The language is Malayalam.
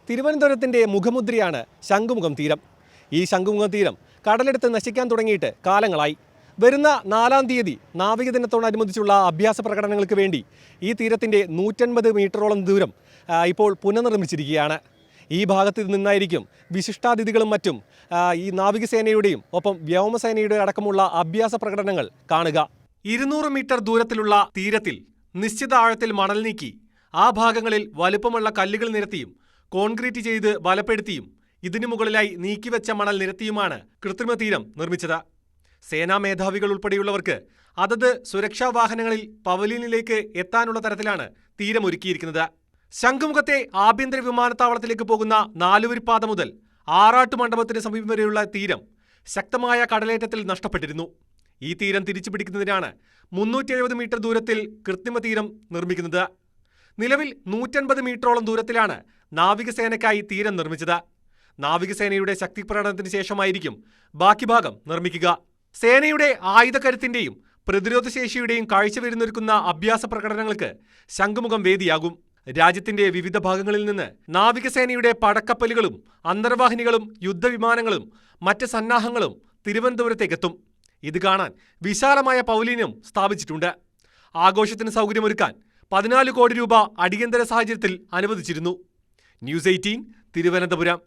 തിരുവനന്തപുരത്തിൻ്റെ മുഖമുദ്രയാണ് ശംഖുമുഖം തീരം. ഈ ശംഖുമുഖം തീരം കടലെടുത്ത് നശിക്കാൻ തുടങ്ങിയിട്ട് കാലങ്ങളായി. വരുന്ന 4-ാം തീയതി നാവികദിനത്തോടനുബന്ധിച്ചുള്ള അഭ്യാസ പ്രകടനങ്ങൾക്ക് വേണ്ടി ഈ തീരത്തിൻ്റെ 150 മീറ്ററോളം ദൂരം ഇപ്പോൾ പുനർനിർമ്മിച്ചിരിക്കുകയാണ്. ഈ ഭാഗത്ത് നിന്നായിരിക്കും വിശിഷ്ടാതിഥികളും മറ്റും ഈ നാവികസേനയുടെയും ഒപ്പം വ്യോമസേനയുടെയും അടക്കമുള്ള അഭ്യാസ പ്രകടനങ്ങൾ കാണുക. 200 മീറ്റർ ദൂരത്തിലുള്ള തീരത്തിൽ നിശ്ചിത ആഴത്തിൽ മണൽ നീക്കി ആ ഭാഗങ്ങളിൽ വലുപ്പമുള്ള കല്ലുകൾ നിരത്തിയും കോൺക്രീറ്റ് ചെയ്ത് ബലപ്പെടുത്തിയും ഇതിനു മുകളിലായി നീക്കിവെച്ച മണൽ നിരത്തിയുമാണ് കൃത്രിമ തീരം നിർമ്മിച്ചത്. സേനാ മേധാവികൾ ഉൾപ്പെടെയുള്ളവർക്ക് അതത് സുരക്ഷാ വാഹനങ്ങളിൽ പവലിയനിലേക്ക് എത്താനുള്ള തരത്തിലാണ് തീരമൊരുക്കിയിരിക്കുന്നത്. ശംഖുമുഖത്തെ ആഭ്യന്തര വിമാനത്താവളത്തിലേക്ക് പോകുന്ന 4-വരിപ്പാത മുതൽ ആറാട്ട് മണ്ഡപത്തിന് സമീപം വരെയുള്ള തീരം ശക്തമായ കടലേറ്റത്തിൽ നഷ്ടപ്പെട്ടിരുന്നു. ഈ തീരം തിരിച്ചുപിടിക്കുന്നതിനാണ് 370 മീറ്റർ ദൂരത്തിൽ കൃത്രിമ തീരം നിർമ്മിക്കുന്നത്. നിലവിൽ 150 മീറ്ററോളം ദൂരത്തിലാണ് നാവികസേനയ്ക്കായി തീരം നിർമ്മിച്ചത്. നാവികസേനയുടെ ശക്തി പ്രകടനത്തിന് ശേഷമായിരിക്കും ബാക്കി ഭാഗം നിർമ്മിക്കുക. സേനയുടെ ആയുധക്കരുത്തിന്റെയും പ്രതിരോധശേഷിയുടെയും കാഴ്ചവരുന്നൊരുക്കുന്ന അഭ്യാസ പ്രകടനങ്ങൾക്ക് ശംഖുമുഖം വേദിയാകും. രാജ്യത്തിന്റെ വിവിധ ഭാഗങ്ങളിൽ നിന്ന് നാവികസേനയുടെ പടക്കപ്പലുകളും അന്തർവാഹിനികളും യുദ്ധവിമാനങ്ങളും മറ്റ് സന്നാഹങ്ങളും തിരുവനന്തപുരത്തേക്കെത്തും. ഇത് കാണാൻ വിശാലമായ പവലിയനും സ്ഥാപിച്ചിട്ടുണ്ട്. ആഘോഷത്തിന് സൗകര്യമൊരുക്കാൻ 14 കോടി രൂപ അടിയന്തര സാഹചര്യത്തിൽ അനുവദിച്ചിരുന്നു. ന്യൂസ് 18 തിരുവനന്തപുരം.